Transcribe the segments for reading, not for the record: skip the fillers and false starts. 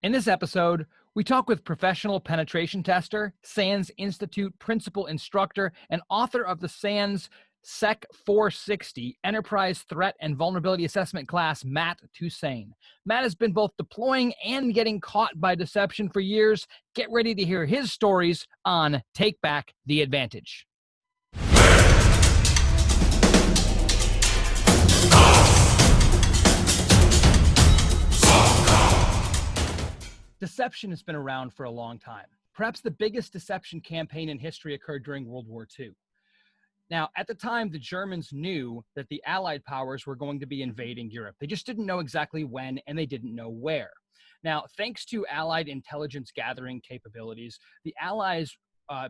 In this episode, we talk with professional penetration tester, SANS Institute Principal Instructor, and author of the SANS SEC460 Enterprise Threat and Vulnerability Assessment class, Matt Toussain. Matt has been both deploying and getting caught by deception for years. Get ready to hear his stories on Take Back the Advantage. Deception has been around for a long time. Perhaps the biggest deception campaign in history occurred during World War II. Now, at the time, the Germans knew that the Allied powers were going to be invading Europe. They just didn't know exactly when, and they didn't know where. Now, thanks to Allied intelligence gathering capabilities, the Allies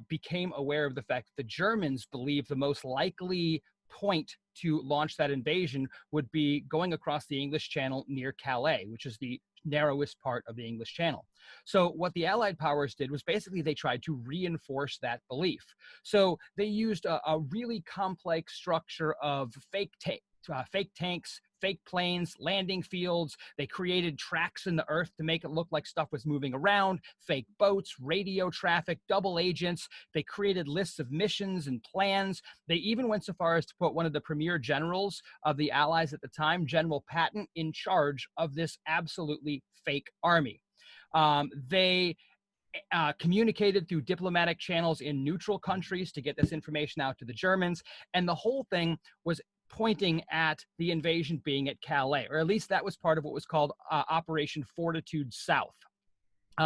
became aware of the fact that the Germans believed the most likely point to launch that invasion would be going across the English Channel near Calais, which is the narrowest part of the English Channel. So what the Allied powers did was basically they tried to reinforce that belief. So they used a really complex structure of fake tanks, fake planes, landing fields. They created tracks in the earth to make it look like stuff was moving around, fake boats, radio traffic, double agents. They created lists of missions and plans. They even went so far as to put one of the premier generals of the Allies at the time, General Patton, in charge of this absolutely fake army. They communicated through diplomatic channels in neutral countries to get this information out to the Germans. And the whole thing was pointing at the invasion being at Calais, or at least that was part of what was called Operation Fortitude South.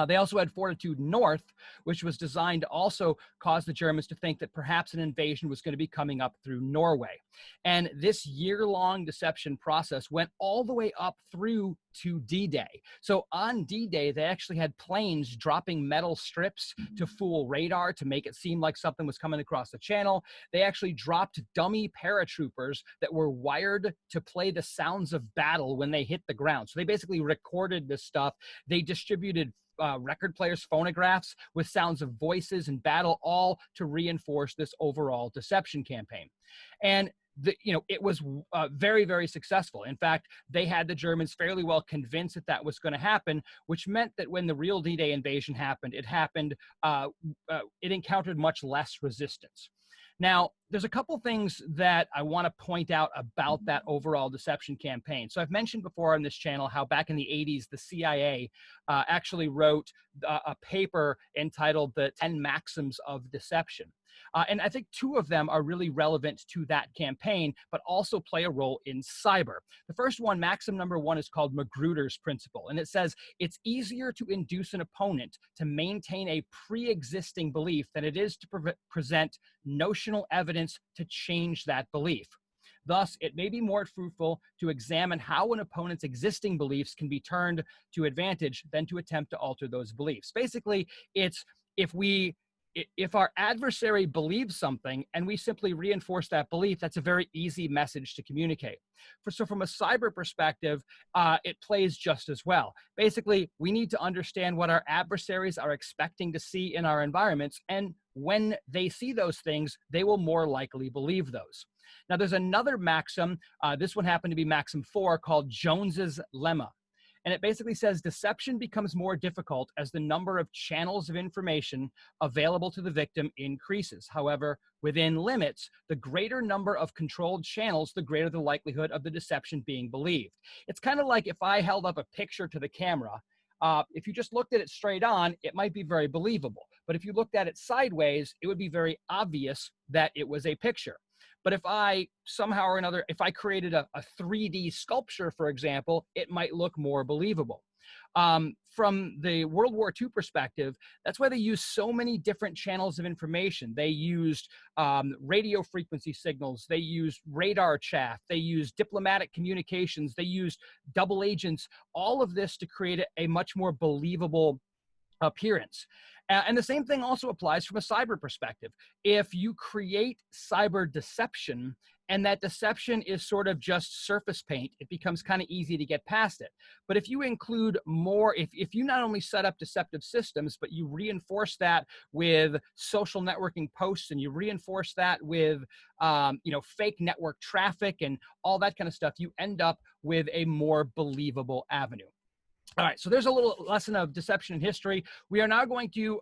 They also had Fortitude North, which was designed to also cause the Germans to think that perhaps an invasion was going to be coming up through Norway. And this year-long deception process went all the way up through to D-Day. So on D-Day, they actually had planes dropping metal strips to fool radar to make it seem like something was coming across the channel. They actually dropped dummy paratroopers that were wired to play the sounds of battle when they hit the ground. So they basically recorded this stuff. They distributed record players, phonographs with sounds of voices and battle, all to reinforce this overall deception campaign. And it was very, very successful. In fact, they had the Germans fairly well convinced that that was going to happen, which meant that when the real D-Day invasion happened, it encountered much less resistance. Now, there's a couple things that I want to point out about that overall deception campaign. So I've mentioned before on this channel how back in the 80s, the CIA actually wrote a paper entitled The 10 Maxims of Deception. And I think two of them are really relevant to that campaign, but also play a role in cyber. The first one, maxim number one, is called Magruder's principle. And it says, it's easier to induce an opponent to maintain a pre-existing belief than it is to present notional evidence to change that belief. Thus, it may be more fruitful to examine how an opponent's existing beliefs can be turned to advantage than to attempt to alter those beliefs. Basically, it's if our adversary believes something and we simply reinforce that belief, that's a very easy message to communicate. So from a cyber perspective, it plays just as well. Basically, we need to understand what our adversaries are expecting to see in our environments, and when they see those things, they will more likely believe those. Now, there's another maxim, this one happened to be maxim 4, called Jones's Lemma. And it basically says deception becomes more difficult as the number of channels of information available to the victim increases. However, within limits, the greater number of controlled channels, the greater the likelihood of the deception being believed. It's kind of like if I held up a picture to the camera. If you just looked at it straight on, it might be very believable. But if you looked at it sideways, it would be very obvious that it was a picture. But if I somehow or another, if I created a 3D sculpture, for example, it might look more believable. From the World War II perspective, that's why they used so many different channels of information. They used radio frequency signals. They used radar chaff. They used diplomatic communications. They used double agents, all of this to create a much more believable appearance. And the same thing also applies from a cyber perspective. If you create cyber deception and that deception is sort of just surface paint, it becomes kind of easy to get past it. But if you include more, if you not only set up deceptive systems, but you reinforce that with social networking posts and you reinforce that with fake network traffic and all that kind of stuff, you end up with a more believable avenue. All right, so there's a little lesson of deception in history. We are now going to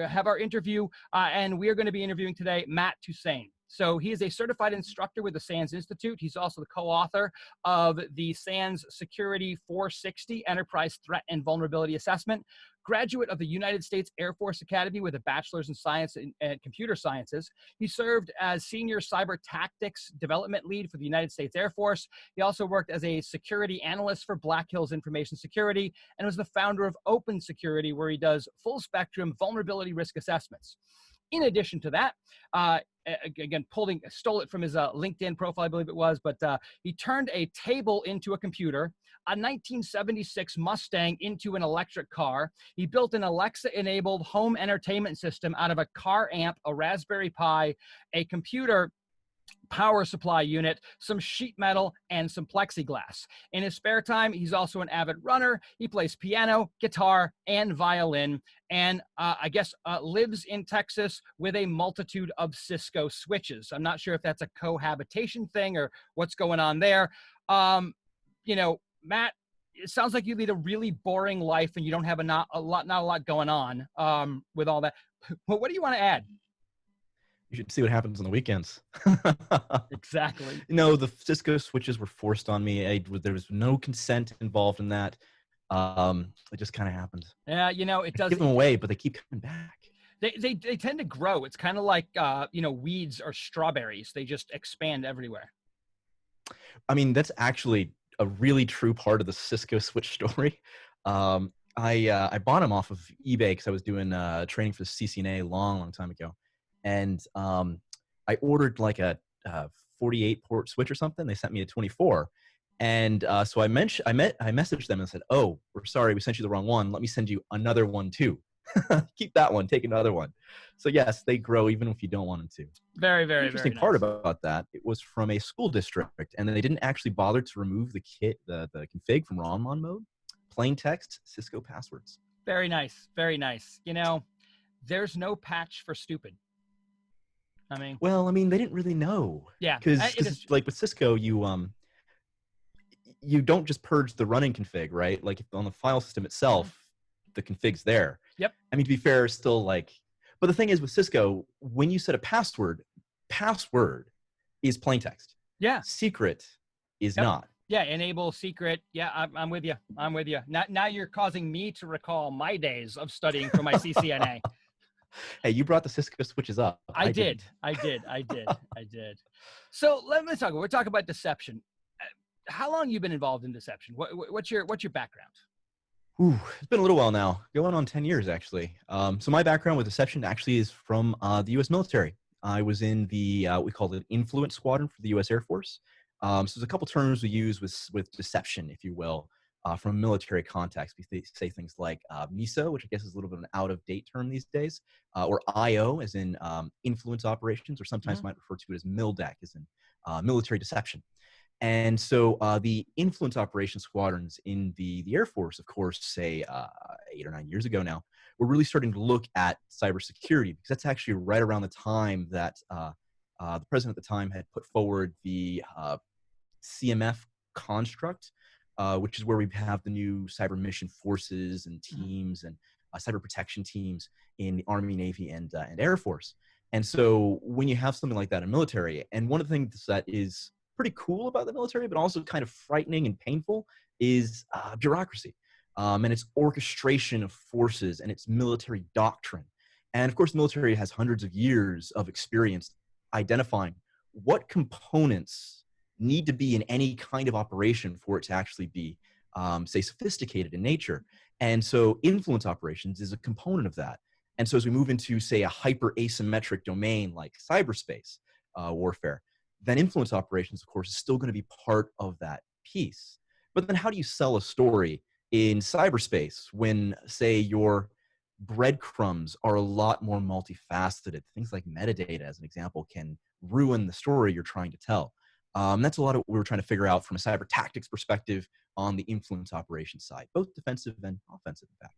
have our interview, and we are going to be interviewing today Matt Toussain. So he is a certified instructor with the SANS Institute. He's also the co-author of the SANS SEC460 Enterprise Threat and Vulnerability Assessment, graduate of the United States Air Force Academy with a bachelor's in science and computer sciences. He served as senior cyber tactics development lead for the United States Air Force. He also worked as a security analyst for Black Hills Information Security and was the founder of Open Security, where he does full spectrum vulnerability risk assessments. In addition to that, again, stole it from his LinkedIn profile, I believe it was, but he turned a table into a computer, a 1976 Mustang into an electric car. He built an Alexa-enabled home entertainment system out of a car amp, a Raspberry Pi, a computer power supply unit, some sheet metal, and some plexiglass. In his spare time, he's also an avid runner. He plays piano, guitar, and violin, and I guess lives in Texas with a multitude of Cisco switches. I'm not sure if that's a cohabitation thing or what's going on there. Matt, it sounds like you lead a really boring life and you don't have not a lot going on with all that. Well, what do you want to add? You should see what happens on the weekends. Exactly. The Cisco switches were forced on me. There was no consent involved in that. It just kind of happened. Yeah, it does. I give them away, but they keep coming back. They tend to grow. It's kind of like, weeds or strawberries. They just expand everywhere. I mean, that's actually a really true part of the Cisco switch story. I bought them off of eBay because I was doing training for the CCNA long time ago. And I ordered like a 48 port switch or something. They sent me a 24. And so I messaged them and said, "Oh, we're sorry, we sent you the wrong one. Let me send you another one too. Keep that one, take another one." So yes, they grow even if you don't want them to. Very, very, the interesting very part nice. about that, it was from a school district, and they didn't actually bother to remove the config from ROM mode. Plain text, Cisco passwords. Very nice, very nice. There's no patch for stupid. Well, they didn't really know. Yeah, because like with Cisco, you don't just purge the running config, right? Like on the file system itself, the config's there. Yep. To be fair, still but the thing is with Cisco, when you set a password is plain text. Yeah. Secret is not. Yeah, enable secret. Yeah, I'm with you. Now you're causing me to recall my days of studying for my CCNA. Hey, you brought the Cisco switches up. I did. So let's talk. We're talking about deception. How long have you been involved in deception? What's your background? Ooh, it's been a little while now, going on 10 years actually. So my background with deception actually is from the U.S. military. I was in the we called it influence squadron for the U.S. Air Force. So there's a couple terms we use with deception, if you will. From a military context, we say things like MISO, which I guess is a little bit of an out-of-date term these days, or IO, as in influence operations, or sometimes might refer to it as MILDEC, as in military deception. And so the influence operations squadrons in the Air Force, of course, say 8 or 9 years ago now, we're really starting to look at cybersecurity, because that's actually right around the time that the president at the time had put forward the CMF construct, which is where we have the new cyber mission forces and teams and cyber protection teams in the Army, Navy, and Air Force. And so when you have something like that in military, and one of the things that is pretty cool about the military, but also kind of frightening and painful, is bureaucracy and its orchestration of forces and its military doctrine. And of course, the military has hundreds of years of experience identifying what components need to be in any kind of operation for it to actually be, say, sophisticated in nature. And so influence operations is a component of that. And so as we move into, say, a hyper asymmetric domain like cyberspace warfare, then influence operations, of course, is still going to be part of that piece. But then how do you sell a story in cyberspace when, say, your breadcrumbs are a lot more multifaceted? Things like metadata, as an example, can ruin the story you're trying to tell. That's a lot of what we were trying to figure out from a cyber tactics perspective on the influence operations side, both defensive and offensive, in fact.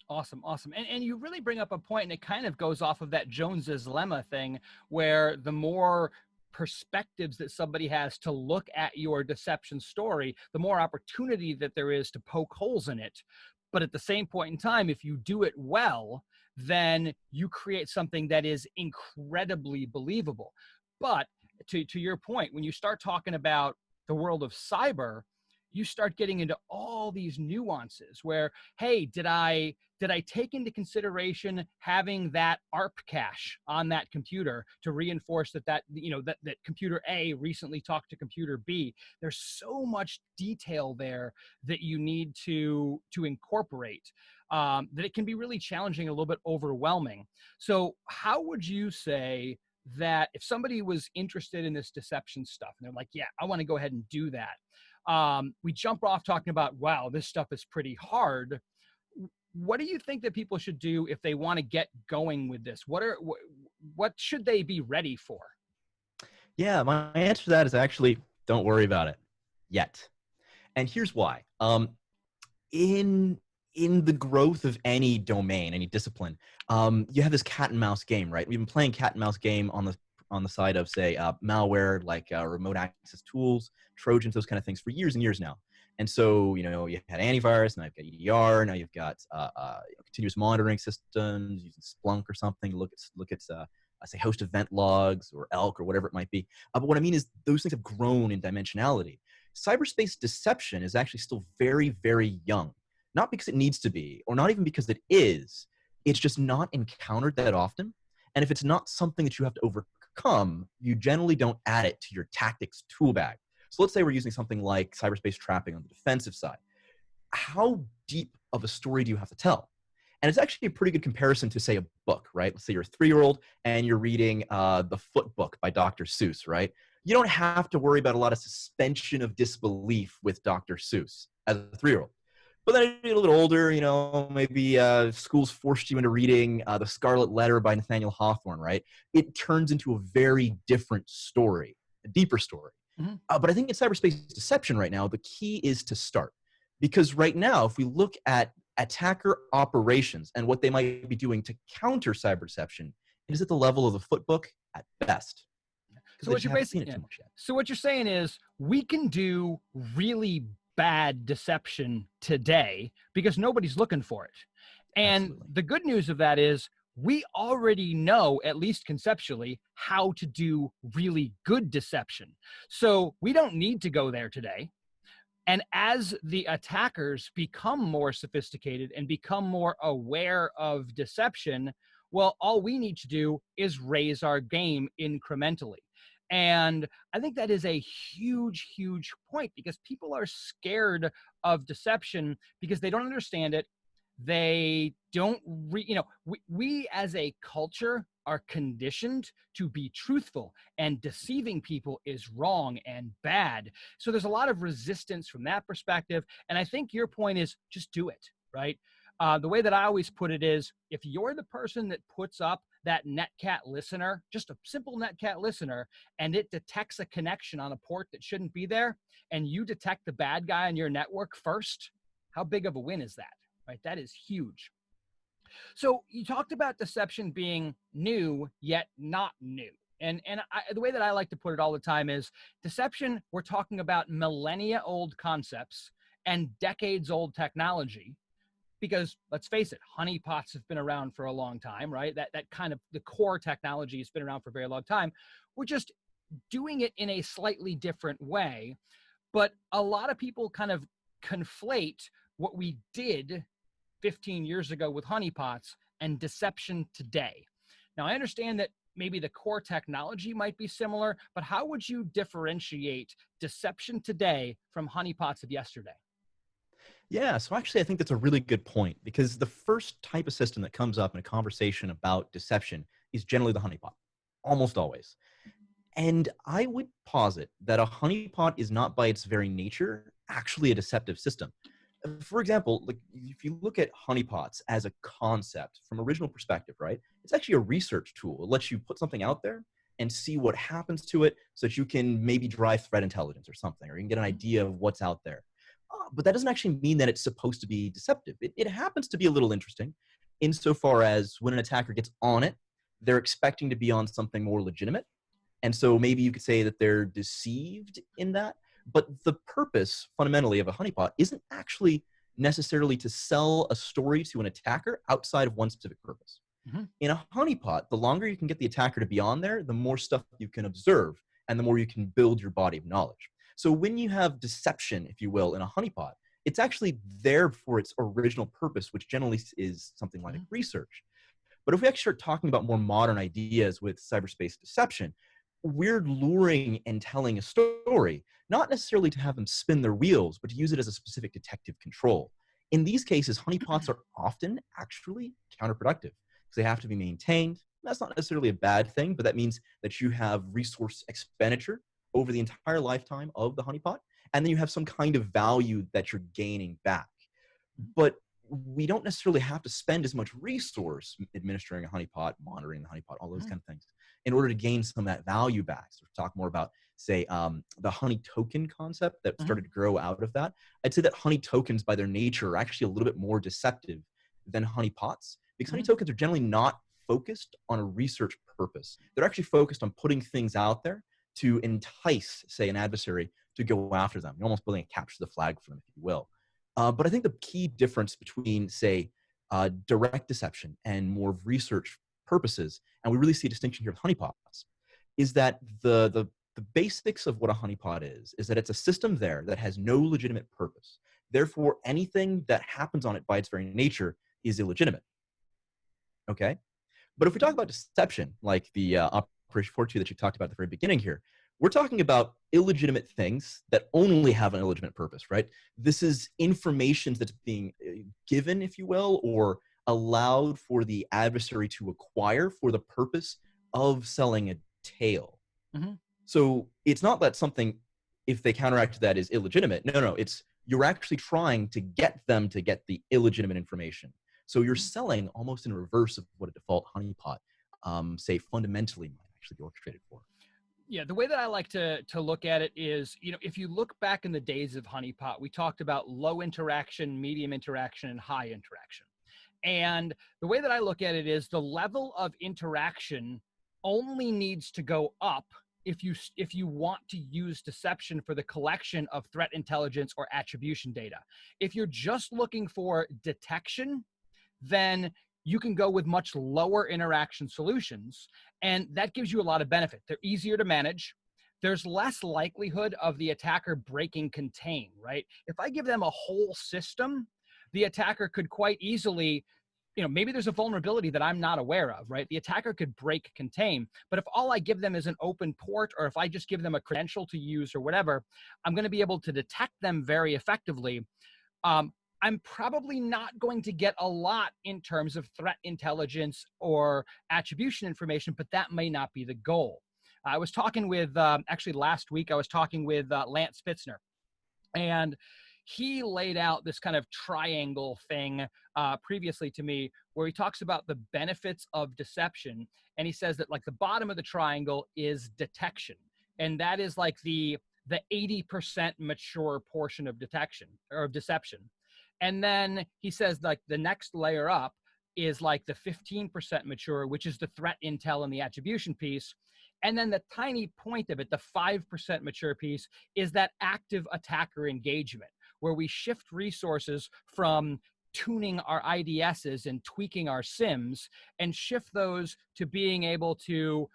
Awesome. And you really bring up a point, and it kind of goes off of that Jones's lemma thing, where the more perspectives that somebody has to look at your deception story, the more opportunity that there is to poke holes in it. But at the same point in time, if you do it well, then you create something that is incredibly believable. But to your point, when you start talking about the world of cyber, you start getting into all these nuances where, hey, did I take into consideration having that ARP cache on that computer to reinforce that computer A recently talked to computer B? There's so much detail there that you need to incorporate, that it can be really challenging, a little bit overwhelming. So how would you say that if somebody was interested in this deception stuff and they're like, yeah, I want to go ahead and do that, we jump off talking about, wow, this stuff is pretty hard. What do you think that people should do if they want to get going with this? What should they be ready for? Yeah, my answer to that is actually don't worry about it yet. And here's why. In the growth of any domain, any discipline, you have this cat and mouse game, right? We've been playing cat and mouse game on the side of, say, malware, like remote access tools, Trojans, those kind of things for years and years now. And so, you had antivirus, now you've got EDR, now you've got continuous monitoring systems, using Splunk or something to look at say, host event logs or ELK or whatever it might be. But what I mean is those things have grown in dimensionality. Cyberspace deception is actually still very, very young. Not because it needs to be, or not even because it is. It's just not encountered that often. And if it's not something that you have to overcome, you generally don't add it to your tactics tool bag. So let's say we're using something like cyberspace trapping on the defensive side. How deep of a story do you have to tell? And it's actually a pretty good comparison to, say, a book, right? Let's say you're a 3-year-old and you're reading The Foot Book by Dr. Seuss, right? You don't have to worry about a lot of suspension of disbelief with Dr. Seuss as a 3-year-old. But then you get a little older, maybe school's forced you into reading The Scarlet Letter by Nathaniel Hawthorne, right? It turns into a very different story, a deeper story. Mm-hmm. But I think in cyberspace deception right now, the key is to start. Because right now, if we look at attacker operations and what they might be doing to counter cyber deception, it is at the level of the footbook at best. So what you're saying is we can do really bad deception today because nobody's looking for it. And Absolutely. The good news of that is we already know, at least conceptually, how to do really good deception. So we don't need to go there today. And as the attackers become more sophisticated and become more aware of deception, well, all we need to do is raise our game incrementally. And I think that is a huge, huge point because people are scared of deception because they don't understand it. They don't, we as a culture are conditioned to be truthful, and deceiving people is wrong and bad. So there's a lot of resistance from that perspective. And I think your point is just do it, right? The way that I always put it is, if you're the person that puts up that netcat listener, just a simple netcat listener, and it detects a connection on a port that shouldn't be there, and you detect the bad guy on your network first, how big of a win is that, right? That is huge. So you talked about deception being new, yet not new. And the way that I like to put it all the time is deception, we're talking about millennia old concepts and decades old technology. Because let's face it, honeypots have been around for a long time, right? That kind of the core technology has been around for a very long time. We're just doing it in a slightly different way. But a lot of people kind of conflate what we did 15 years ago with honeypots and deception today. Now, I understand that maybe the core technology might be similar, but how would you differentiate deception today from honeypots of yesterday? Yeah, so actually I think that's a really good point because the first type of system that comes up in a conversation about deception is generally the honeypot, almost always. And I would posit that a honeypot is not by its very nature actually a deceptive system. For example, like if you look at honeypots as a concept from original perspective, right? It's actually a research tool. It lets you put something out there and see what happens to it so that you can maybe drive threat intelligence or something, or you can get an idea of what's out there. But that doesn't actually mean that it's supposed to be deceptive. It happens to be a little interesting insofar as when an attacker gets on it, they're expecting to be on something more legitimate. And so maybe you could say that they're deceived in that. But the purpose fundamentally of a honeypot isn't actually necessarily to sell a story to an attacker outside of one specific purpose. Mm-hmm. In a honeypot, the longer you can get the attacker to be on there, the more stuff you can observe and the more you can build your body of knowledge. So when you have deception, if you will, in a honeypot, it's actually there for its original purpose, which generally is something like research. But if we actually start talking about more modern ideas with cyberspace deception, we're luring and telling a story, not necessarily to have them spin their wheels, but to use it as a specific detective control. In these cases, honeypots are often actually counterproductive because they have to be maintained. That's not necessarily a bad thing, but that means that you have resource expenditure over the entire lifetime of the honeypot, and then you have some kind of value that you're gaining back. But we don't necessarily have to spend as much resource administering a honeypot, monitoring the honeypot, all those kind of things, in order to gain some of that value back. So talk more about, say, the honey token concept that started to grow out of that. I'd say that honey tokens by their nature are actually a little bit more deceptive than honeypots, because honey tokens are generally not focused on a research purpose. They're actually focused on putting things out there to entice, say, an adversary to go after them. You're almost building a capture the flag for them, if you will. But I think the key difference between, say, direct deception and more of research purposes, and we really see a distinction here with honeypots, is that the basics of what a honeypot is that it's a system there that has no legitimate purpose. Therefore, anything that happens on it by its very nature is illegitimate. Okay? But if we talk about deception, like the Operation 42 that you talked about at the very beginning here, we're talking about illegitimate things that only have an illegitimate purpose, right? This is information that's being given, if you will, or allowed for the adversary to acquire for the purpose of selling a tale. So it's not that something, if they counteract that, is illegitimate. No, it's you're actually trying to get them to get the illegitimate information. So you're selling almost in reverse of what a default honeypot, say, fundamentally might actually be orchestrated for. Yeah, the way that I like to look at it is, if you look back in the days of honeypot, we talked about low interaction, medium interaction, and high interaction. And the way that I look at it is the level of interaction only needs to go up if you want to use deception for the collection of threat intelligence or attribution data. If you're just looking for detection, then you can go with much lower interaction solutions, and that gives you a lot of benefit. They're easier to manage. There's less likelihood of the attacker breaking contain, right? If I give them a whole system, the attacker could quite easily, maybe there's a vulnerability that I'm not aware of, right? The attacker could break contain, but if all I give them is an open port, or if I just give them a credential to use or whatever, I'm going to be able to detect them very effectively. I'm probably not going to get a lot in terms of threat intelligence or attribution information, but that may not be the goal. I was talking with, actually last week, I was talking with Lance Spitzner, and he laid out this kind of triangle thing previously to me, where he talks about the benefits of deception. And he says that like the bottom of the triangle is detection. And that is like the 80% mature portion of detection or of deception. And then he says like the next layer up is like the 15% mature, which is the threat intel and the attribution piece. And then the tiny point of it, the 5% mature piece, is that active attacker engagement, where we shift resources from tuning our IDSs and tweaking our SIMs and shift those to being able to,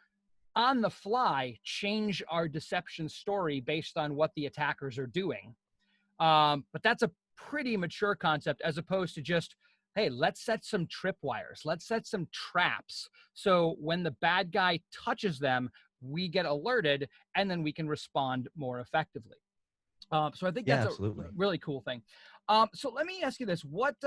on the fly, change our deception story based on what the attackers are doing. But that's a pretty mature concept, as opposed to just, hey, let's set some tripwires, let's set some traps, so when the bad guy touches them, we get alerted, and then we can respond more effectively. So I think that's absolutely. a really cool thing. So let me ask you this: what's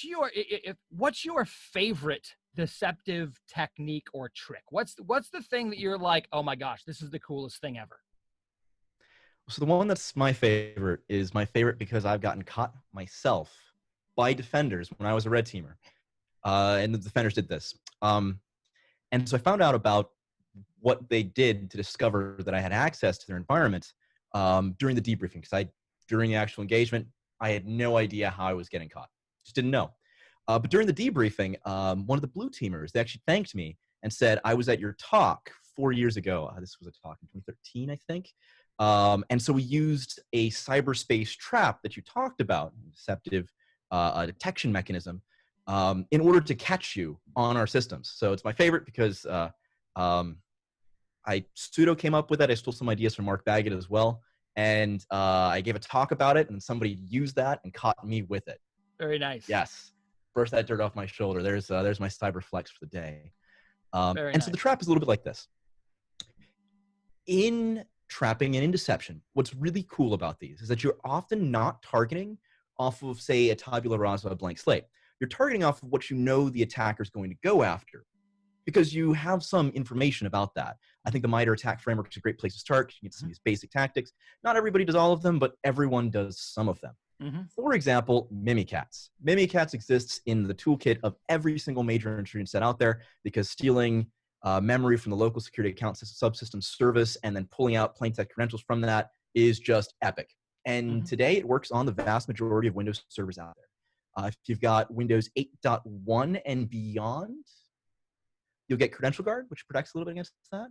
your favorite deceptive technique or trick? What's the thing that you're like, oh my gosh, this is the coolest thing ever? So the one that's my favorite is my favorite because I've gotten caught myself by defenders when I was a red teamer. And the defenders did this. And so I found out about what they did to discover that I had access to their environment during the debriefing. Because during the actual engagement, I had no idea how I was getting caught. Just didn't know. But during the debriefing, one of the blue teamers, they actually thanked me and said, I was at your talk 4 years ago. This was a talk in 2013, I think. And so we used a cyberspace trap that you talked about, deceptive detection mechanism, in order to catch you on our systems. So it's my favorite because Pseudo came up with that. I stole some ideas from Mark Baggett as well. And I gave a talk about it, and somebody used that and caught me with it. Very nice. Yes. Brush that dirt off my shoulder. There's my cyber flex for the day. Very nice. So the trap is a little bit like this. In trapping and in deception, what's really cool about these is that you're often not targeting off of, say, a tabula rasa, a blank slate. You're targeting off of what you know the attacker is going to go after, because you have some information about that. I think the MITRE ATT&CK framework is a great place to start. You get some of these basic tactics. Not everybody does all of them, but everyone does some of them. For example, Mimikatz. Mimikatz exists in the toolkit of every single major intrusion set out there, because stealing memory from the local security account subsystem service and then pulling out plain text credentials from that is just epic. And today it works on the vast majority of Windows servers out there. If you've got Windows 8.1 and beyond, you'll get Credential Guard, which protects a little bit against that.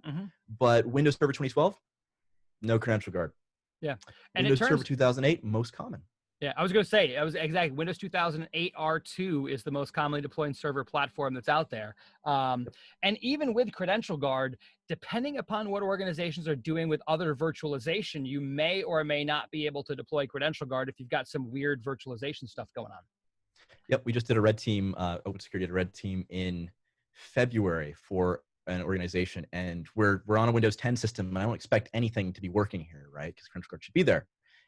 But Windows Server 2012, no Credential Guard. Yeah. And Windows Server 2008, most common. Yeah, I was going to say, I was exactly, Windows 2008 R2 is the most commonly deployed server platform that's out there. And even with Credential Guard, depending upon what organizations are doing with other virtualization, you may or may not be able to deploy Credential Guard if you've got some weird virtualization stuff going on. Yep, we just did a red team, Open Security did a red team in February for an organization, and we're on a Windows 10 system, and I don't expect anything to be working here, right? Because Credential Guard should be there.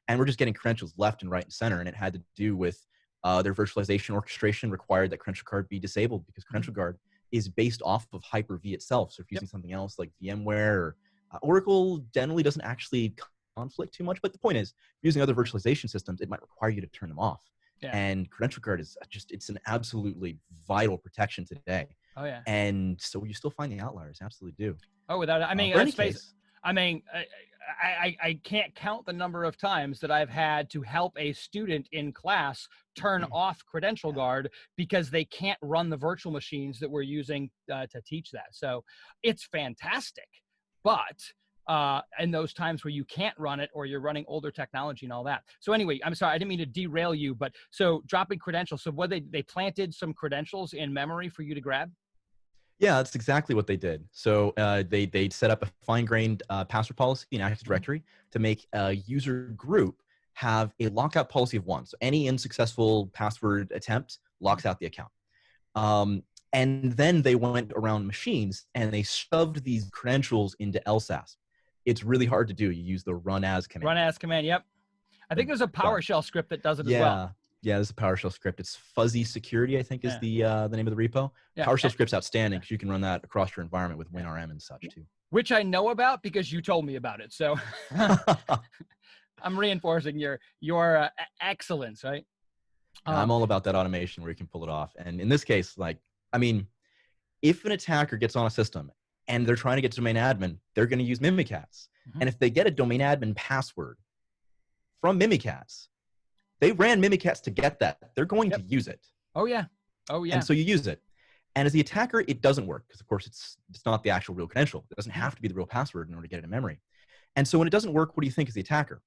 And we're just getting credentials left and right and center, and it had to do with their virtualization orchestration required that Credential Guard be disabled, because Credential Guard is based off of Hyper-V itself. So if you're using something else like VMware or Oracle, generally doesn't actually conflict too much. But the point is, using other virtualization systems, it might require you to turn them off. And Credential Guard is just, it's an absolutely vital protection today. Oh, yeah. And so you still find the outliers, absolutely do. Oh, without it. I mean, let's face it. I mean, I can't count the number of times that I've had to help a student in class turn off Credential Guard because they can't run the virtual machines that we're using to teach that. So it's fantastic. But in those times where you can't run it or you're running older technology and all that. So anyway, I'm sorry, I didn't mean to derail you, but so dropping credentials. So what they planted some credentials in memory for you to grab? Yeah, that's exactly what they did. So they set up a fine-grained password policy in Active Directory to make a user group have a lockout policy of 1. So any unsuccessful password attempt locks out the account. And then they went around machines and they shoved these credentials into LSASS. It's really hard to do. You use the run as command. Run as command, yep. I think there's a PowerShell script that does it as well. Yeah, there's a PowerShell script. It's Fuzzy Security, I think, is the name of the repo. Yeah. PowerShell script's outstanding because you can run that across your environment with WinRM and such too. Which I know about because you told me about it. So I'm reinforcing your excellence, right? I'm all about that automation where you can pull it off. And in this case, like, I mean, if an attacker gets on a system and they're trying to get domain admin, they're going to use Mimikatz. And if they get a domain admin password from Mimikatz, they ran Mimikatz to get that. They're going to use it. Oh, yeah. Oh, yeah. And so you use it. And as the attacker, it doesn't work because, of course, it's not the actual real credential. It doesn't have to be the real password in order to get it in memory. And so when it doesn't work, what do you think as the attacker?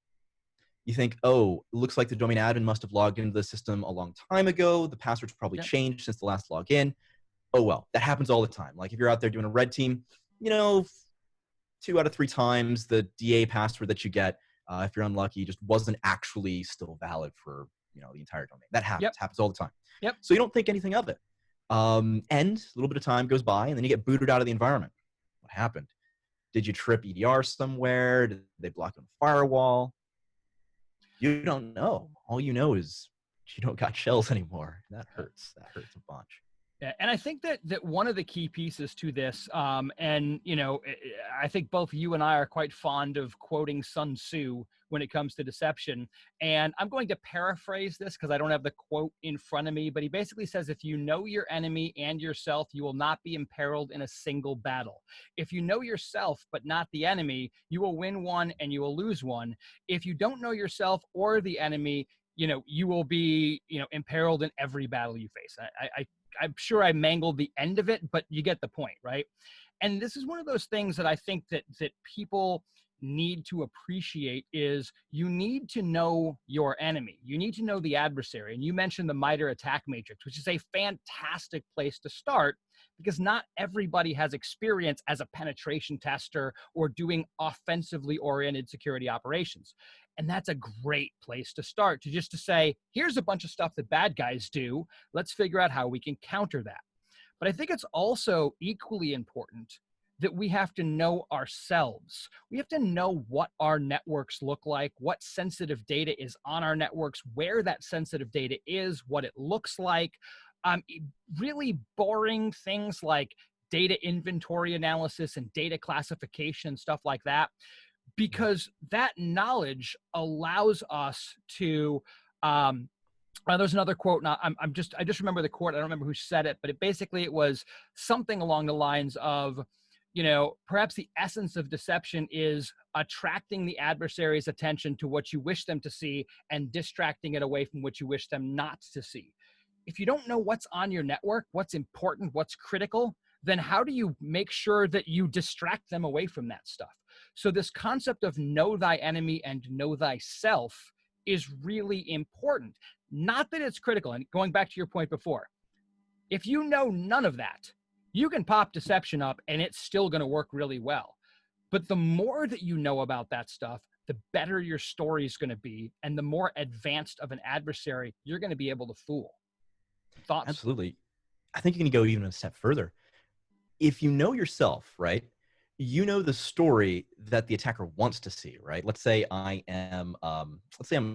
You think, oh, it looks like the domain admin must have logged into the system a long time ago. The password's probably changed since the last login. Oh, well, that happens all the time. Like if you're out there doing a red team, you know, 2 out of 3 times the DA password that you get, if you're unlucky, just wasn't actually still valid for, you know, the entire domain. That happens. Happens all the time. So you don't think anything of it. And a little bit of time goes by, and then you get booted out of the environment. What happened? Did you trip EDR somewhere? Did they block on a firewall? You don't know. All you know is you don't got shells anymore. That hurts. That hurts a bunch. Yeah, and I think that one of the key pieces to this, and you know, I think both you and I are quite fond of quoting Sun Tzu when it comes to deception. And I'm going to paraphrase this because I don't have the quote in front of me, but he basically says, if you know your enemy and yourself, you will not be imperiled in a single battle. If you know yourself but not the enemy, you will win one and you will lose one. If you don't know yourself or the enemy, you will be, imperiled in every battle you face. I'm sure I mangled the end of it, but you get the point, right? And this is one of those things that I think that people need to appreciate is you need to know your enemy. You need to know the adversary. And you mentioned the MITRE attack matrix, which is a fantastic place to start because not everybody has experience as a penetration tester or doing offensively oriented security operations. And that's a great place to start, to say, here's a bunch of stuff that bad guys do. Let's figure out how we can counter that. But I think it's also equally important that we have to know ourselves. We have to know what our networks look like, what sensitive data is on our networks, where that sensitive data is, what it looks like. Really boring things like data inventory analysis and data classification, stuff like that, because that knowledge allows us to there's another quote, and I just remember the quote. I don't remember who said it, but it was something along the lines of, perhaps the essence of deception is attracting the adversary's attention to what you wish them to see and distracting it away from what you wish them not to see. If you don't know what's on your network, what's important, what's critical, then how do you make sure that you distract them away from that stuff? So this concept of know thy enemy and know thyself is really important. Not that it's critical. And going back to your point before, if you know none of that, you can pop deception up and it's still going to work really well. But the more that you know about that stuff, the better your story is going to be and the more advanced of an adversary you're going to be able to fool. Thoughts? Absolutely. I think you can go even a step further. If you know yourself, right, you know the story that the attacker wants to see, right? Let's say I'm a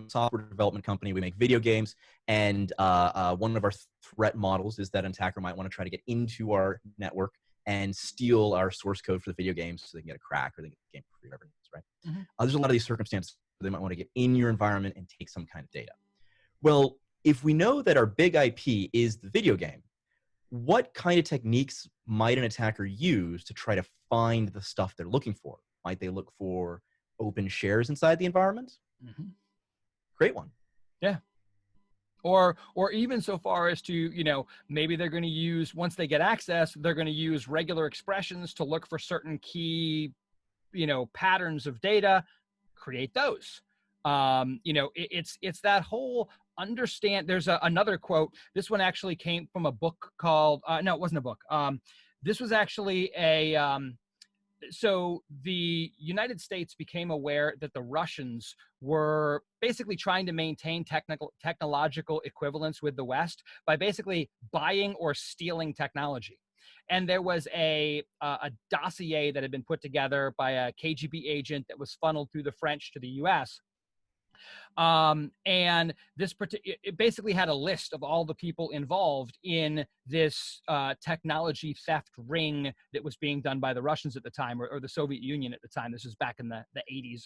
software development company. We make video games, and one of our threat models is that an attacker might want to try to get into our network and steal our source code for the video games so they can get a crack or they can get the game for free, whatever it is, right? Mm-hmm. There's a lot of these circumstances where they might want to get in your environment and take some kind of data. Well, if we know that our big IP is the video game, what kind of techniques might an attacker use to try to find the stuff they're looking for? Might they look for open shares inside the environment? Mm-hmm. Great one. Yeah. Or even so far as to, maybe they're going to use, once they get access, they're going to use regular expressions to look for certain key, patterns of data, create those. It's that whole understand. There's another quote. This one actually came from a book called, no, it wasn't a book. This was actually so the United States became aware that the Russians were basically trying to maintain technological equivalence with the West by basically buying or stealing technology. And there was a dossier that had been put together by a KGB agent that was funneled through the French to the US. And it basically had a list of all the people involved in this technology theft ring that was being done by the Russians at the time, or the Soviet Union at the time. This was back in the 80s.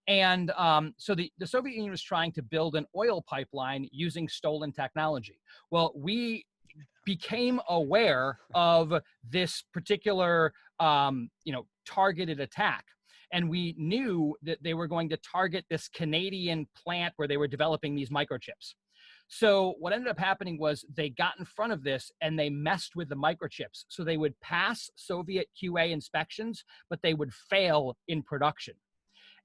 And so the Soviet Union was trying to build an oil pipeline using stolen technology. Well, we became aware of this particular, targeted attack. And we knew that they were going to target this Canadian plant where they were developing these microchips. So what ended up happening was they got in front of this and they messed with the microchips. So they would pass Soviet QA inspections, but they would fail in production.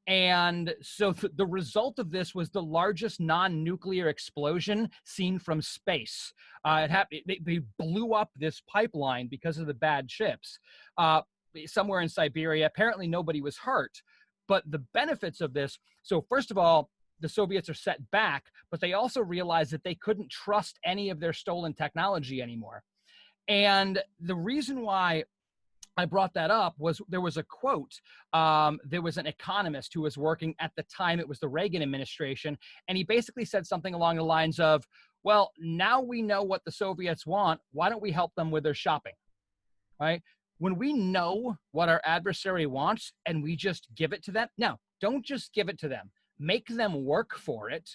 And so the result of this was the largest non-nuclear explosion seen from space. They blew up this pipeline because of the bad chips. Somewhere in Siberia. Apparently nobody was hurt, but the benefits of this, so first of all, the Soviets are set back, but they also realized that they couldn't trust any of their stolen technology anymore. And the reason why I brought that up was there was a quote. There was an economist who was working at the time, it was the Reagan administration, and he basically said something along the lines of, well, now we know what the Soviets want, why don't we help them with their shopping, right? When we know what our adversary wants and we just give it to them, no, don't just give it to them. Make them work for it,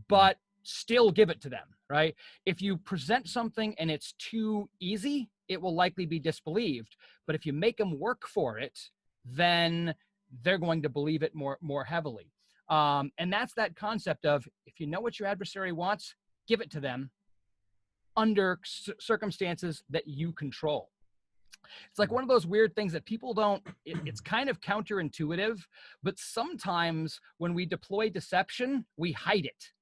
but still give it to them, right? If you present something and it's too easy, it will likely be disbelieved. But if you make them work for it, then they're going to believe it more heavily. And that's that concept of, if you know what your adversary wants, give it to them under circumstances that you control. It's like one of those weird things that people don't, it's kind of counterintuitive, but sometimes when we deploy deception, we hide it.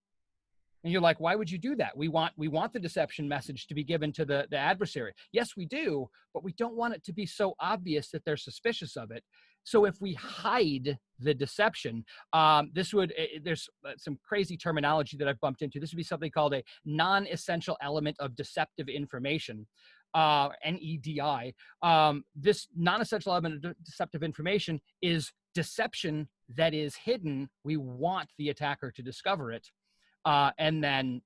And you're like, why would you do that? We want the deception message to be given to the adversary. Yes, we do, but we don't want it to be so obvious that they're suspicious of it. So if we hide the deception, there's some crazy terminology that I've bumped into. This would be something called a non-essential element of deceptive information, NEDI. This non-essential element of deceptive information is deception that is hidden. We want the attacker to discover it. And then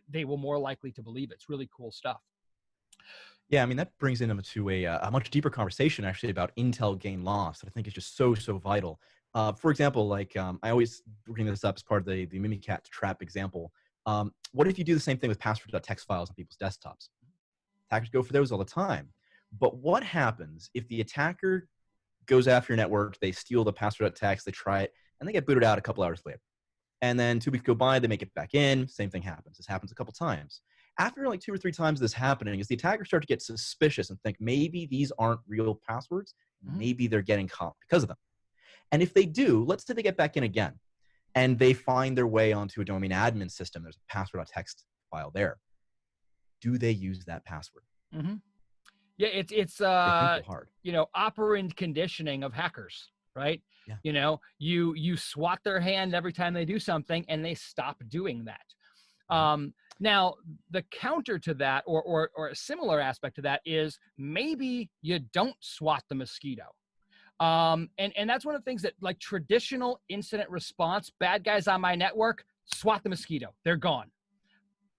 they will more likely to believe it. It's really cool stuff. Yeah, I mean, that brings into a much deeper conversation, actually, about intel gain loss that I think is just so vital. For example, like I always bring this up as part of the Mimikat trap example. What if you do the same thing with password.txt files on people's desktops? Attackers go for those all the time. But what happens if the attacker goes after your network, they steal the password.txt, they try it, and they get booted out a couple hours later? And then 2 weeks go by, they make it back in, same thing happens. This happens a couple times. After like 2 or 3 times this happening, is the attackers start to get suspicious and think maybe these aren't real passwords, maybe they're getting caught because of them. And if they do, let's say they get back in again, and they find their way onto a domain admin system, there's a password.txt file there. Do they use that password? Yeah, it's hard. operand conditioning of hackers, right? Yeah. You swat their hand every time they do something, and they stop doing that. Now, the counter to that, or a similar aspect to that, is maybe you don't swat the mosquito. And that's one of the things that, like, traditional incident response, bad guys on my network, swat the mosquito, they're gone.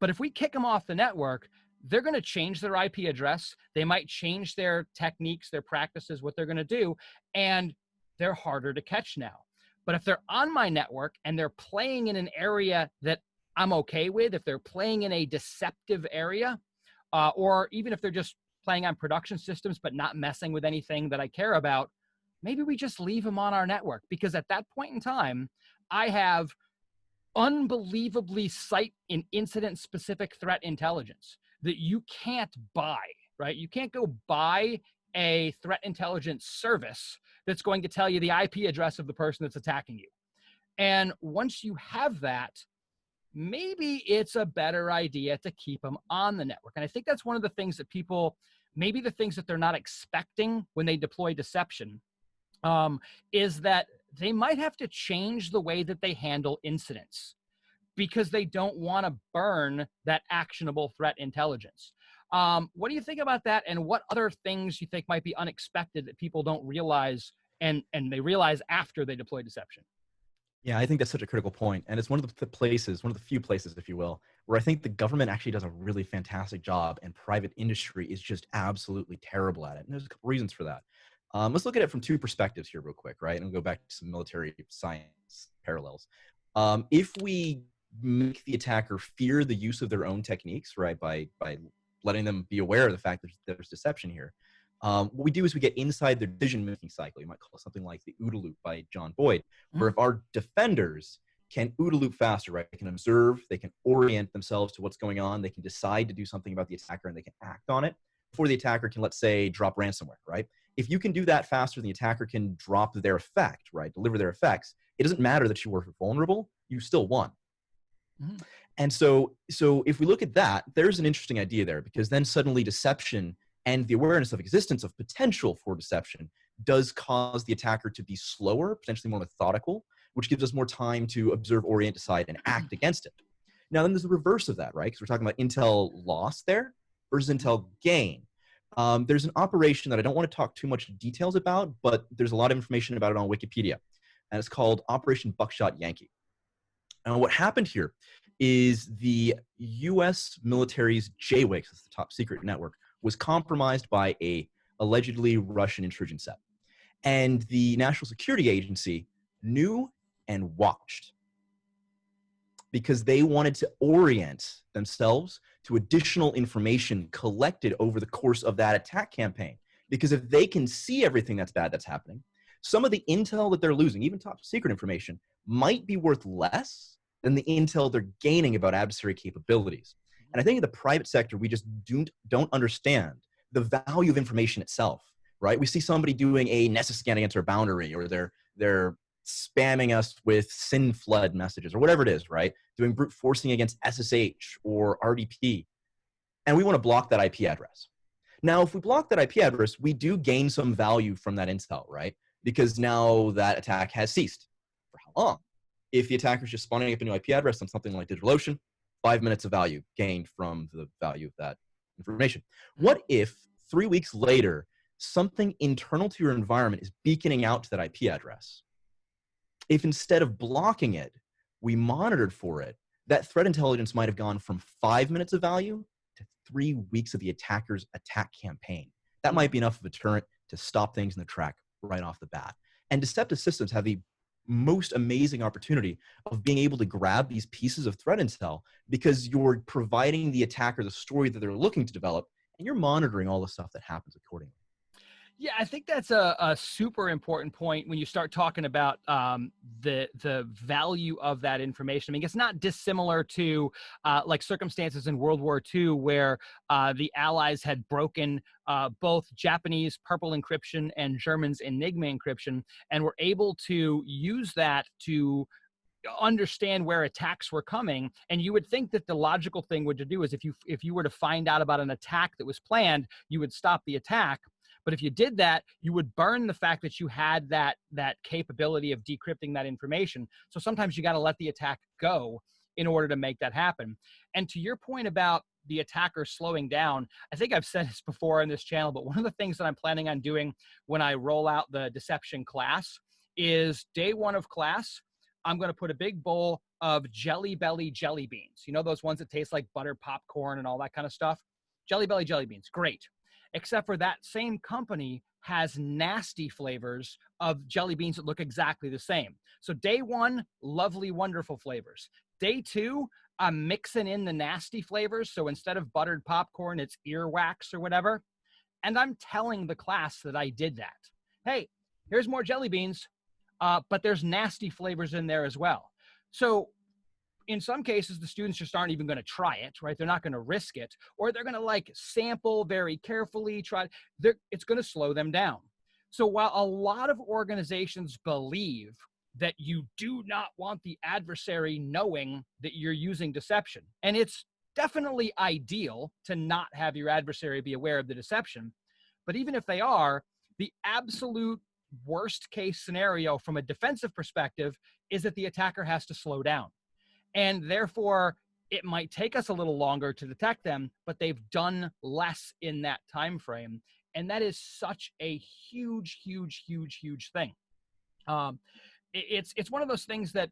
But if we kick them off the network, they're going to change their IP address. They might change their techniques, their practices, what they're going to do, and they're harder to catch now. But if they're on my network and they're playing in an area that I'm okay with, if they're playing in a deceptive area, or even if they're just playing on production systems but not messing with anything that I care about, maybe we just leave them on our network, because at that point in time, I have unbelievably site and incident-specific threat intelligence that you can't buy, right? You can't go buy a threat intelligence service that's going to tell you the IP address of the person that's attacking you. And once you have that, maybe it's a better idea to keep them on the network. And I think that's one of the things that people, maybe the things that they're not expecting when they deploy deception, is that they might have to change the way that they handle incidents, because they don't want to burn that actionable threat intelligence. What do you think about that? And what other things you think might be unexpected that people don't realize, and they realize after they deploy deception? Yeah, I think that's such a critical point. And it's one of the places, one of the few places, if you will, where I think the government actually does a really fantastic job and private industry is just absolutely terrible at it. And there's a couple reasons for that. Let's look at it from 2 perspectives here real quick, right? And we'll go back to some military science parallels. If we make the attacker fear the use of their own techniques, right, by letting them be aware of the fact that there's deception here, what we do is we get inside their decision-making cycle. You might call it something like the Ooda loop by John Boyd, where if our defenders can Ooda loop faster, right, they can observe, they can orient themselves to what's going on, they can decide to do something about the attacker, and they can act on it before the attacker can, let's say, drop ransomware, right? If you can do that faster than the attacker can drop their effect, right, deliver their effects, it doesn't matter that you were vulnerable, you still won. And so if we look at that, there's an interesting idea there, because then suddenly deception and the awareness of existence of potential for deception does cause the attacker to be slower, potentially more methodical, which gives us more time to observe, orient, decide, and act against it. Now, then there's the reverse of that, right? Because we're talking about intel loss there versus intel gain. There's an operation that I don't want to talk too much details about, but there's a lot of information about it on Wikipedia, and it's called Operation Buckshot Yankee. And what happened here is the U.S. military's JWICS, that's the top secret network, was compromised by a allegedly Russian intrusion set. And the National Security Agency knew and watched, because they wanted to orient themselves to additional information collected over the course of that attack campaign. Because if they can see everything that's bad that's happening, some of the intel that they're losing, even top secret information, might be worth less than the intel they're gaining about adversary capabilities. And I think in the private sector, we just don't understand the value of information itself, right? We see somebody doing a nessus scan against our boundary, or they're spamming us with SYN flood messages or whatever it is, right? Doing brute forcing against SSH or RDP. And we want to block that IP address. Now, if we block that IP address, we do gain some value from that intel, right? Because now that attack has ceased. For how long? If the attacker is just spawning up a new IP address on something like DigitalOcean, 5 minutes of value gained from the value of that information. What if 3 weeks later, something internal to your environment is beaconing out to that IP address? If instead of blocking it, we monitored for it, that threat intelligence might have gone from 5 minutes of value to 3 weeks of the attacker's attack campaign. That might be enough of a deterrent to stop things in the track right off the bat. And deceptive systems have the most amazing opportunity of being able to grab these pieces of threat intel because you're providing the attacker the story that they're looking to develop, and you're monitoring all the stuff that happens accordingly. Yeah, I think that's a super important point when you start talking about the value of that information. I mean, it's not dissimilar to like circumstances in World War II where the Allies had broken both Japanese purple encryption and Germans Enigma encryption, and were able to use that to understand where attacks were coming. And you would think that the logical thing would to do is if you were to find out about an attack that was planned, you would stop the attack. But if you did that, you would burn the fact that you had that capability of decrypting that information. So sometimes you got to let the attack go in order to make that happen. And to your point about the attacker slowing down, I think I've said this before on this channel, but one of the things that I'm planning on doing when I roll out the deception class is day 1 of class, I'm going to put a big bowl of Jelly Belly jelly beans. You know, those ones that taste like butter popcorn and all that kind of stuff? Jelly Belly jelly beans, great. Except for that same company has nasty flavors of jelly beans that look exactly the same. So day 1, lovely, wonderful flavors. Day 2, I'm mixing in the nasty flavors. So instead of buttered popcorn, it's earwax or whatever. And I'm telling the class that I did that. Hey, here's more jelly beans, but there's nasty flavors in there as well. So in some cases, the students just aren't even going to try it, right? They're not going to risk it, or they're going to like sample very carefully, it's going to slow them down. So while a lot of organizations believe that you do not want the adversary knowing that you're using deception, and it's definitely ideal to not have your adversary be aware of the deception, but even if they are, the absolute worst case scenario from a defensive perspective is that the attacker has to slow down. And therefore, it might take us a little longer to detect them, but they've done less in that time frame. And that is such a huge, huge, huge, huge thing. It's one of those things that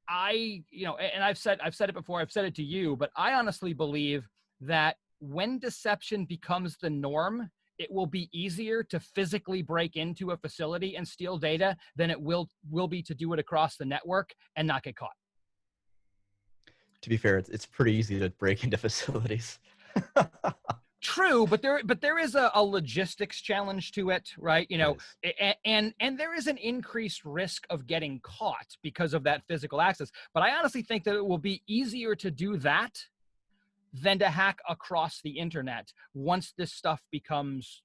and I've said it before, I've said it to you, but I honestly believe that when deception becomes the norm, it will be easier to physically break into a facility and steal data than it will be to do it across the network and not get caught. To be fair, it's pretty easy to break into facilities. True, but there is a logistics challenge to it, right? You know, and there is an increased risk of getting caught because of that physical access. But I honestly think that it will be easier to do that than to hack across the internet once it becomes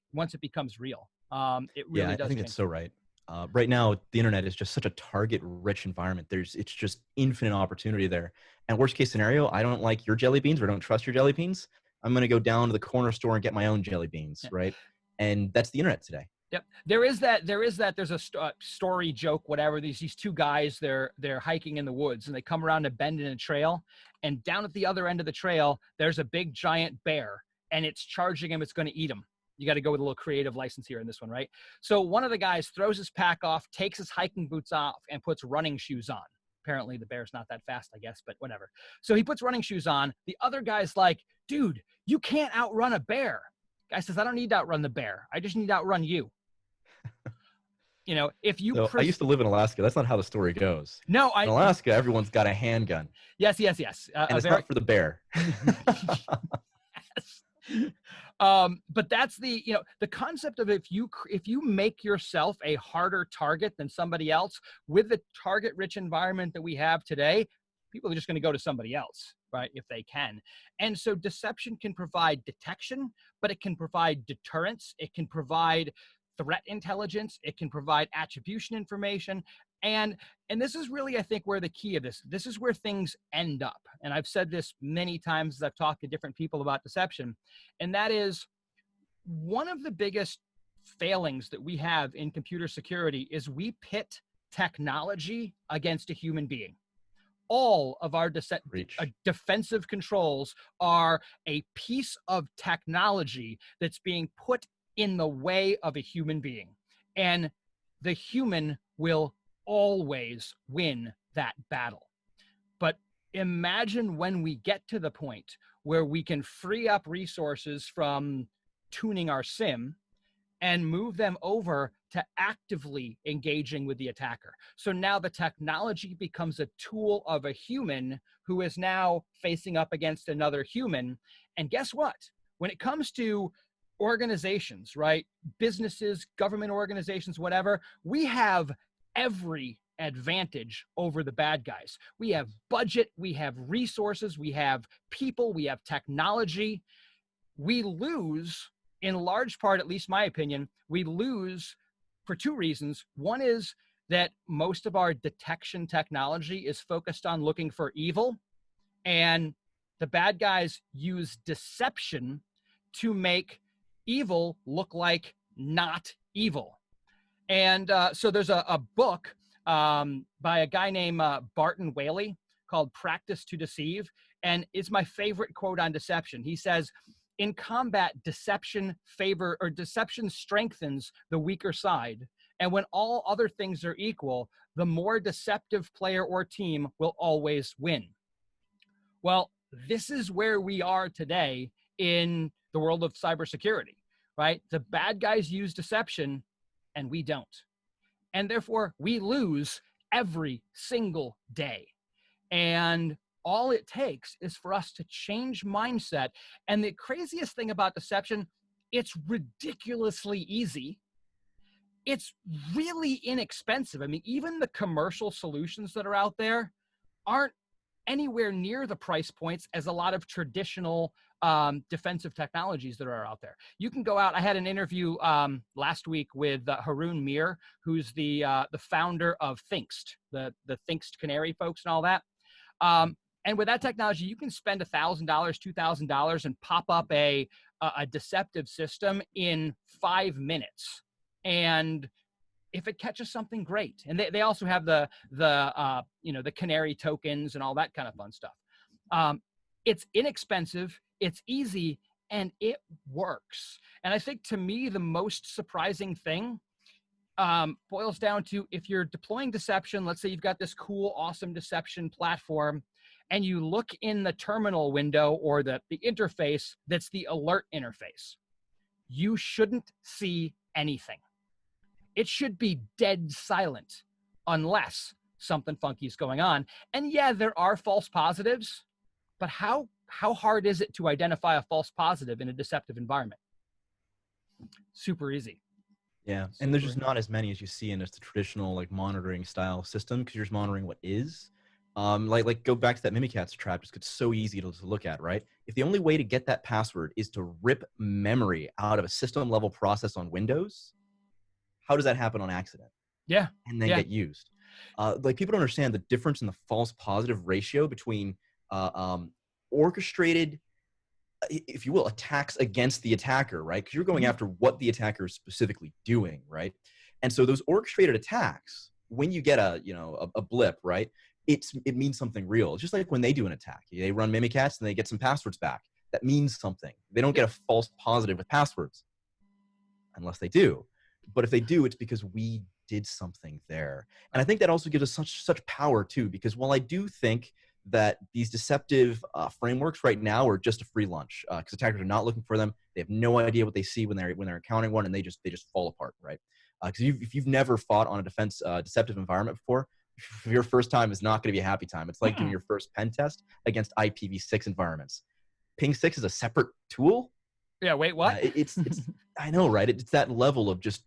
real. It really does. I think that's so right. Right now, the internet is just such a target-rich environment. It's just infinite opportunity there. And worst case scenario, I don't like your jelly beans or don't trust your jelly beans. I'm going to go down to the corner store and get my own jelly beans, right? And that's the internet today. Yep. There's a story joke, whatever. These 2 guys, they're hiking in the woods, and they come around a bend in a trail, and down at the other end of the trail, there's a big giant bear, and it's charging him. It's going to eat him. You got to go with a little creative license here in this one, right? So one of the guys throws his pack off, takes his hiking boots off, and puts running shoes on. Apparently the bear's not that fast, I guess, but whatever. So he puts running shoes on. The other guy's like, dude, you can't outrun a bear. Guy says, I don't need to outrun the bear. I just need to outrun you. You know, if you... I used to live in Alaska. That's not how the story goes. No, in Alaska, everyone's got a handgun. Yes. And it's not for the bear. Yes. But that's the, the concept of if you make yourself a harder target than somebody else with the target rich environment that we have today, people are just going to go to somebody else, right? If they can. And so deception can provide detection, but it can provide deterrence. It can provide threat intelligence. It can provide attribution information. And this is really, I think, where the key of this is where things end up. And I've said this many times as I've talked to different people about deception. And that is one of the biggest failings that we have in computer security is we pit technology against a human being. All of our defensive controls are a piece of technology that's being put in the way of a human being. And the human will always win that battle. But imagine when we get to the point where we can free up resources from tuning our sim and move them over to actively engaging with the attacker. So now the technology becomes a tool of a human who is now facing up against another human. And guess what? When it comes to organizations, right? Businesses, government organizations, whatever, we have every advantage over the bad guys. We have budget, we have resources, we have people, we have technology. We lose, in large part, at least my opinion, we lose for two reasons. One is that most of our detection technology is focused on looking for evil, and the bad guys use deception to make evil look like not evil. And so there's a book by a guy named Barton Whaley called Practice to Deceive. And it's my favorite quote on deception. He says, in combat, deception strengthens the weaker side. And when all other things are equal, the more deceptive player or team will always win. Well, this is where we are today in the world of cybersecurity, right? The bad guys use deception and we don't. And therefore we lose every single day. And all it takes is for us to change mindset. And the craziest thing about deception, it's ridiculously easy. It's really inexpensive. I mean, even the commercial solutions that are out there aren't anywhere near the price points as a lot of traditional defensive technologies that are out there. You can go out. I had an interview last week with Haroon Mir, who's the founder of Thinkst, the Thinkst Canary folks and all that. And with that technology, you can spend $1,000, $2,000 and pop up a deceptive system in 5 minutes. And if it catches something, great. And they also have the canary tokens and all that kind of fun stuff. It's inexpensive, it's easy, and it works. And I think, to me, the most surprising thing boils down to, if you're deploying deception, let's say you've got this cool, awesome deception platform, and you look in the terminal window or the interface that's the alert interface, you shouldn't see anything. It should be dead silent unless something funky is going on. And yeah, there are false positives, but how hard is it to identify a false positive in a deceptive environment? Super easy. Yeah, and there's just not as many as you see in just the traditional like monitoring style system, because you're just monitoring what is. Like go back to that Mimikatz trap, just it's so easy to look at, right? If the only way to get that password is to rip memory out of a system level process on Windows, how does that happen on accident? Yeah. And then get used. Like, people don't understand the difference in the false positive ratio between orchestrated, if you will, attacks against the attacker, right? Because you're going after what the attacker is specifically doing, right? And so those orchestrated attacks, when you get a blip, right? It means something real. It's just like when they do an attack. They run Mimikatz and they get some passwords back. That means something. They don't get a false positive with passwords, unless they do. But if they do, it's because we did something there. And I think that also gives us such power too, because while I do think that these deceptive frameworks right now are just a free lunch, because attackers are not looking for them. They have no idea what they see when they're encountering one, and they just fall apart, right? Because if you've never fought on a deceptive environment before, your first time is not going to be a happy time. It's like doing your first pen test against IPv6 environments. Ping 6 is a separate tool. Yeah, wait, what? It's I know, right? It's that level of just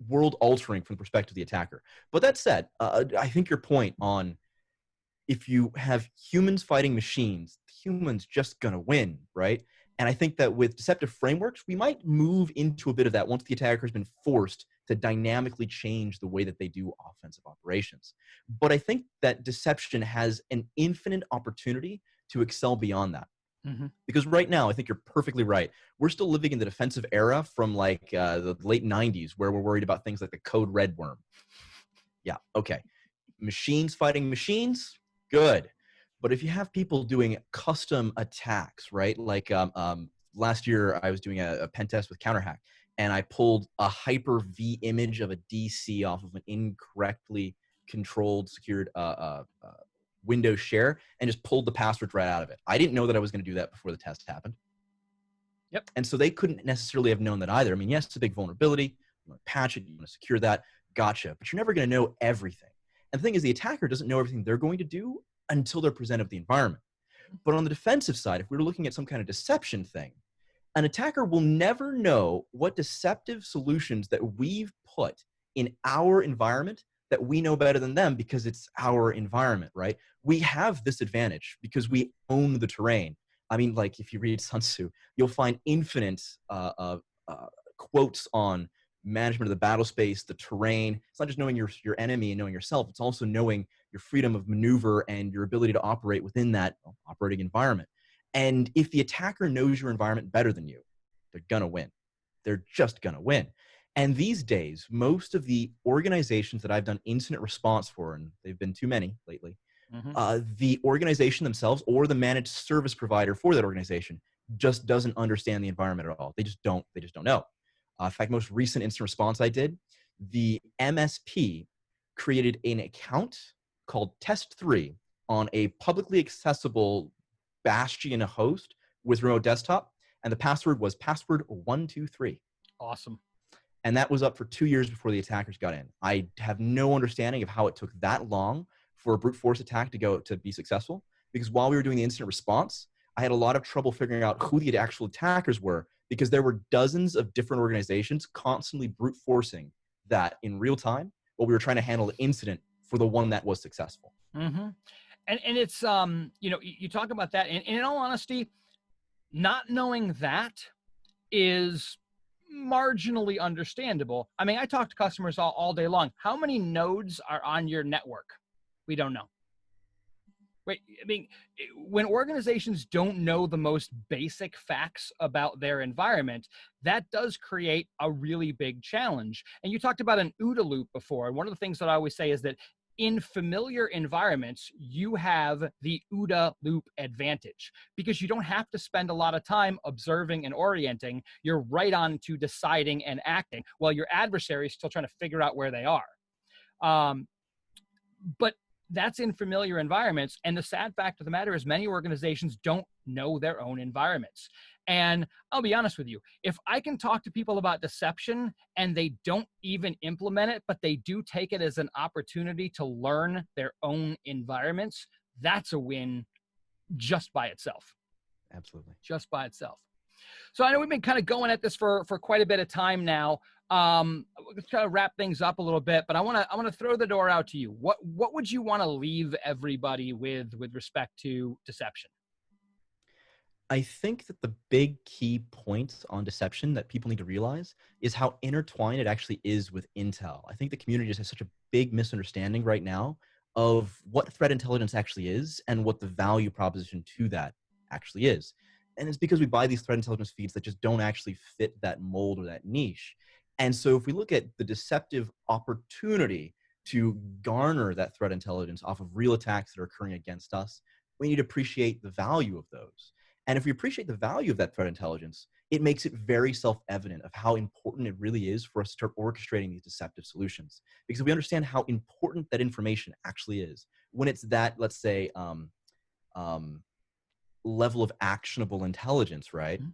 world altering from the perspective of the attacker. But that said, I think your point on if you have humans fighting machines, humans just gonna win, right? And I think that with deceptive frameworks, we might move into a bit of that once the attacker has been forced to dynamically change the way that they do offensive operations. But I think that deception has an infinite opportunity to excel beyond that. Mhm. Because right now, I think you're perfectly right. We're still living in the defensive era from like the late 90s where we're worried about things like the code red worm. Yeah, okay. Machines fighting machines, good. But if you have people doing custom attacks, right? Like last year, I was doing a pen test with CounterHack, and I pulled a Hyper-V image of a DC off of an incorrectly controlled, secured Windows share, and just pulled the passwords right out of it. I didn't know that I was going to do that before the test happened. Yep. And so they couldn't necessarily have known that either. I mean, yes, it's a big vulnerability. You want to patch it, you want to secure that, gotcha. But you're never going to know everything. And the thing is, the attacker doesn't know everything they're going to do until they're presented with the environment. But on the defensive side, if we were looking at some kind of deception thing, an attacker will never know what deceptive solutions that we've put in our environment that we know better than them because it's our environment, right? We have this advantage because we own the terrain. I mean, like if you read Sun Tzu, you'll find infinite quotes on management of the battle space, the terrain. It's not just knowing your enemy and knowing yourself. It's also knowing your freedom of maneuver and your ability to operate within that operating environment. And if the attacker knows your environment better than you, they're going to win. They're just going to win. And these days, most of the organizations that I've done incident response for, and they've been too many lately, the organization themselves or the managed service provider for that organization just doesn't understand the environment at all. They just don't know. In fact, most recent incident response I did, the MSP created an account called Test 3 on a publicly accessible Bastion host with remote desktop, and the password was password123. Awesome. And that was up for 2 years before the attackers got in. I have no understanding of how it took that long for a brute force attack to be successful, because while we were doing the incident response, I had a lot of trouble figuring out who the actual attackers were, because there were dozens of different organizations constantly brute forcing that in real time while we were trying to handle the incident for the one that was successful. Mm-hmm. And it's, you talk about that, and in all honesty, not knowing that is marginally understandable. I mean, I talk to customers all day long. How many nodes are on your network? We don't know. Wait, I mean, when organizations don't know the most basic facts about their environment, that does create a really big challenge. And you talked about an OODA loop before. And one of the things that I always say is that in familiar environments, you have the OODA loop advantage because you don't have to spend a lot of time observing and orienting. You're right on to deciding and acting while your adversary is still trying to figure out where they are. But that's in familiar environments. And the sad fact of the matter is many organizations don't know their own environments. And I'll be honest with you, if I can talk to people about deception and they don't even implement it, but they do take it as an opportunity to learn their own environments, that's a win just by itself. Absolutely. Just by itself. So I know we've been kind of going at this for quite a bit of time now. Let's try to wrap things up a little bit, but I want to throw the door out to you. What would you want to leave everybody with respect to deception? I think that the big key points on deception that people need to realize is how intertwined it actually is with intel. I think the community just has such a big misunderstanding right now of what threat intelligence actually is and what the value proposition to that actually is. And it's because we buy these threat intelligence feeds that just don't actually fit that mold or that niche. And so if we look at the deceptive opportunity to garner that threat intelligence off of real attacks that are occurring against us, we need to appreciate the value of those. And if we appreciate the value of that threat intelligence, it makes it very self-evident of how important it really is for us to start orchestrating these deceptive solutions. Because we understand how important that information actually is. When it's that, let's say, level of actionable intelligence, right? Mm-hmm.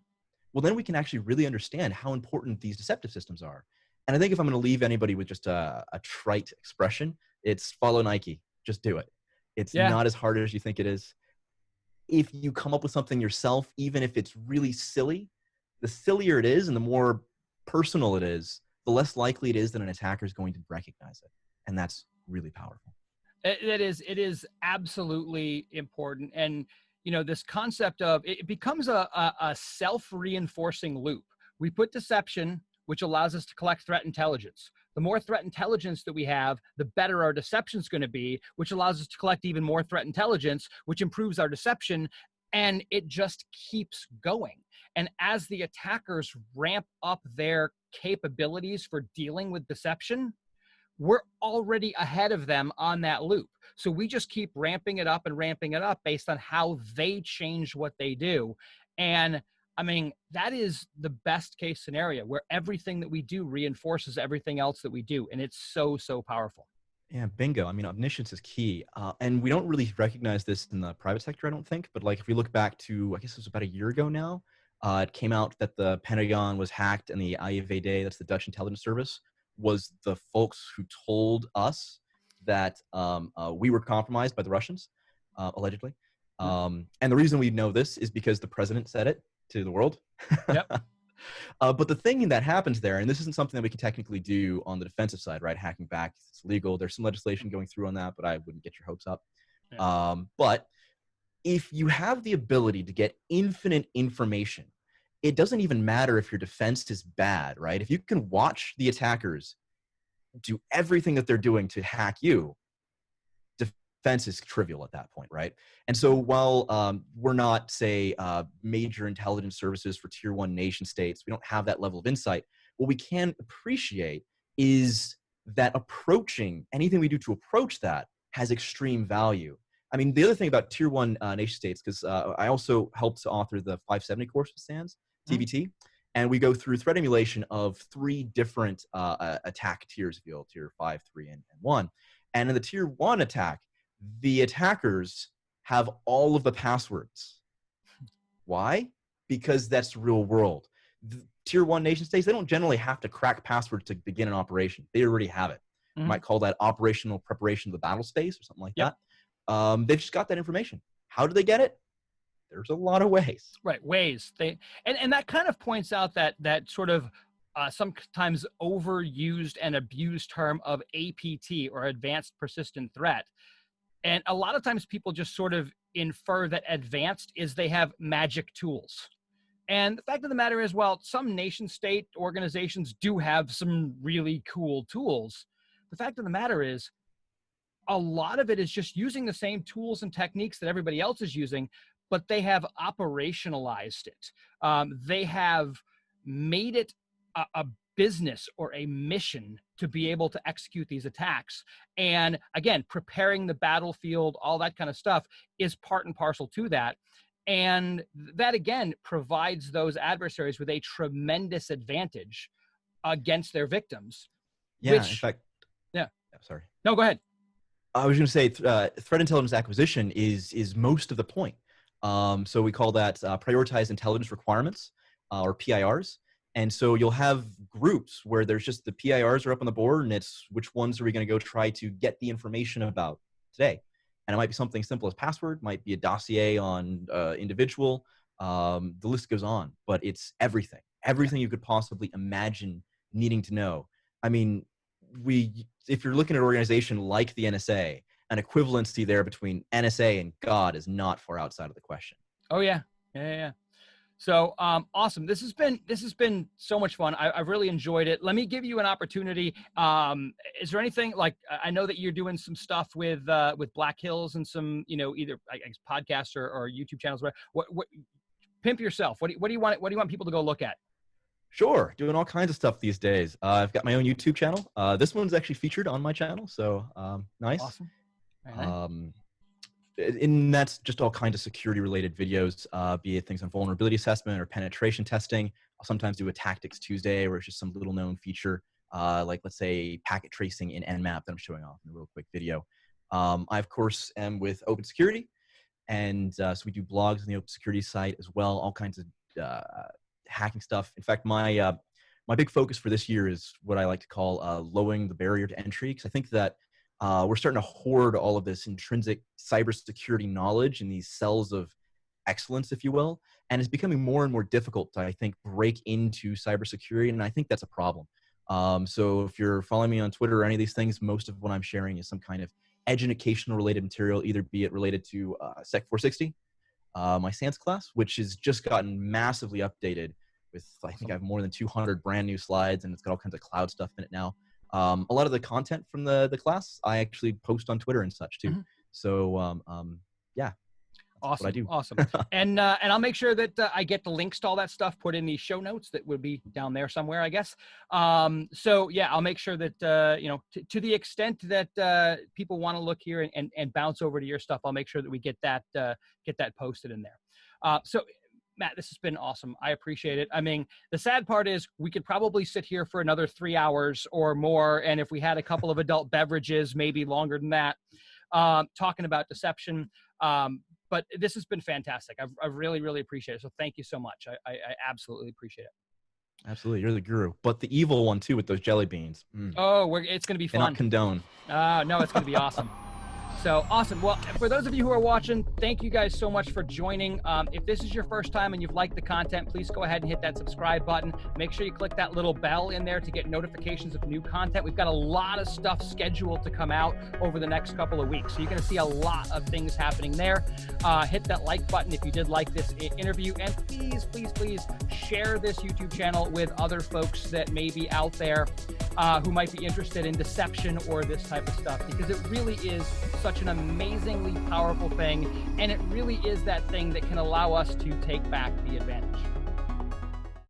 Well, then we can actually really understand how important these deceptive systems are. And I think if I'm going to leave anybody with just a trite expression, it's follow Nike. Just do it. It's not as hard as you think it is. If you come up with something yourself, even if it's really silly, the sillier it is and the more personal it is, the less likely it is that an attacker is going to recognize it. And that's really powerful. It is absolutely important. And, you know, this concept of it becomes a self-reinforcing loop. We put deception, which allows us to collect threat intelligence. The more threat intelligence that we have, the better our deception is going to be, which allows us to collect even more threat intelligence, which improves our deception. And it just keeps going. And as the attackers ramp up their capabilities for dealing with deception, we're already ahead of them on that loop. So we just keep ramping it up based on how they change what they do. And I mean, that is the best case scenario where everything that we do reinforces everything else that we do. And it's so, so powerful. Yeah, bingo. I mean, omniscience is key. And we don't really recognize this in the private sector, I don't think. But like if we look back to, I guess it was about a year ago now, it came out that the Pentagon was hacked and the IVD, that's the Dutch intelligence service, was the folks who told us that we were compromised by the Russians, allegedly. And the reason we know this is because the president said it to the world. Yep. But the thing that happens there, and this isn't something that we can technically do on the defensive side, right? Hacking back, it's legal. There's some legislation going through on that, but I wouldn't get your hopes up. Yeah. But if you have the ability to get infinite information, it doesn't even matter if your defense is bad, right? If you can watch the attackers do everything that they're doing to hack you, defense is trivial at that point, right? And so while we're not, say, major intelligence services for tier one nation states, we don't have that level of insight, what we can appreciate is that approaching anything we do to approach that has extreme value. I mean, the other thing about tier one nation states, because I also helped to author the 570 course with SANS, TVT, and we go through threat emulation of 3 different attack tiers, if you will, tier 5, 3, and 1. And in the tier 1 attack, the attackers have all of the passwords. Why? Because that's the real world. The tier 1 nation states, they don't generally have to crack passwords to begin an operation. They already have it. You might call that operational preparation of the battle space or something like that. They've just got that information. How do they get it? There's a lot of ways. Right, ways. And that kind of points out that sort of sometimes overused and abused term of APT, or advanced persistent threat. And a lot of times people just sort of infer that advanced is they have magic tools. And the fact of the matter is, well, some nation state organizations do have some really cool tools. The fact of the matter is, a lot of it is just using the same tools and techniques that everybody else is using, but they have operationalized it. They have made it a business or a mission to be able to execute these attacks. And again, preparing the battlefield, all that kind of stuff is part and parcel to that. And that, again, provides those adversaries with a tremendous advantage against their victims. Yeah, in fact. Yeah. Sorry. No, go ahead. I was going to say threat intelligence acquisition is most of the point. So we call that prioritized intelligence requirements, or PIRs. And so you'll have groups where there's just the PIRs are up on the board, and it's which ones are we going to go try to get the information about today. And it might be something simple as password, might be a dossier on individual. The list goes on, but it's everything you could possibly imagine needing to know. I mean, if you're looking at an organization like the NSA, an equivalency there between NSA and God is not far outside of the question. Oh yeah. So awesome. This has been so much fun. I've really enjoyed it. Let me give you an opportunity. Is there anything, like, I know that you're doing some stuff with Black Hills and some, either I guess podcasts or YouTube channels. What pimp yourself. What do you want people to go look at? Sure, doing all kinds of stuff these days. I've got my own YouTube channel. This one's actually featured on my channel, so nice. Awesome. Right. And that's just all kinds of security-related videos, be it things on vulnerability assessment or penetration testing. I'll sometimes do a Tactics Tuesday, where it's just some little-known feature, like, let's say, packet tracing in Nmap that I'm showing off in a real quick video. I, of course, am with Open Security, and so we do blogs on the Open Security site as well, all kinds of hacking stuff. In fact, my big focus for this year is what I like to call lowering the barrier to entry, because I think that we're starting to hoard all of this intrinsic cybersecurity knowledge in these cells of excellence, if you will, and it's becoming more and more difficult to, I think, break into cybersecurity, and I think that's a problem. So if you're following me on Twitter or any of these things, most of what I'm sharing is some kind of educational related material, either be it related to SEC460, my SANS class, which has just gotten massively updated with, I think I have more than 200 brand new slides, and it's got all kinds of cloud stuff in it now. A lot of the content from the class, I actually post on Twitter and such too. So yeah. Awesome. What I do. Awesome. And I'll make sure that I get the links to all that stuff put in the show notes that would be down there somewhere, I guess. So yeah, I'll make sure that, you know, to the extent that people want to look here and bounce over to your stuff, I'll make sure that we get that posted in there. So Matt, this has been awesome. I appreciate it. I mean, the sad part is we could probably sit here for another 3 hours or more. And if we had a couple of adult beverages, maybe longer than that, talking about deception. But this has been fantastic. I've really, really appreciate it. So thank you so much. I absolutely appreciate it. Absolutely. You're the guru. But the evil one too with those jelly beans. Oh, it's going to be fun. Cannot condone. No, it's going to be awesome. So awesome. Well, for those of you who are watching, thank you guys so much for joining. If this is your first time and you've liked the content, please go ahead and hit that subscribe button. Make sure you click that little bell in there to get notifications of new content. We've got a lot of stuff scheduled to come out over the next couple of weeks. So you're going to see a lot of things happening there. Hit that like button if you did like this interview. And please, please, please share this YouTube channel with other folks that may be out there who might be interested in deception or this type of stuff, because it really is such an amazingly powerful thing, and it really is that thing that can allow us to take back the advantage.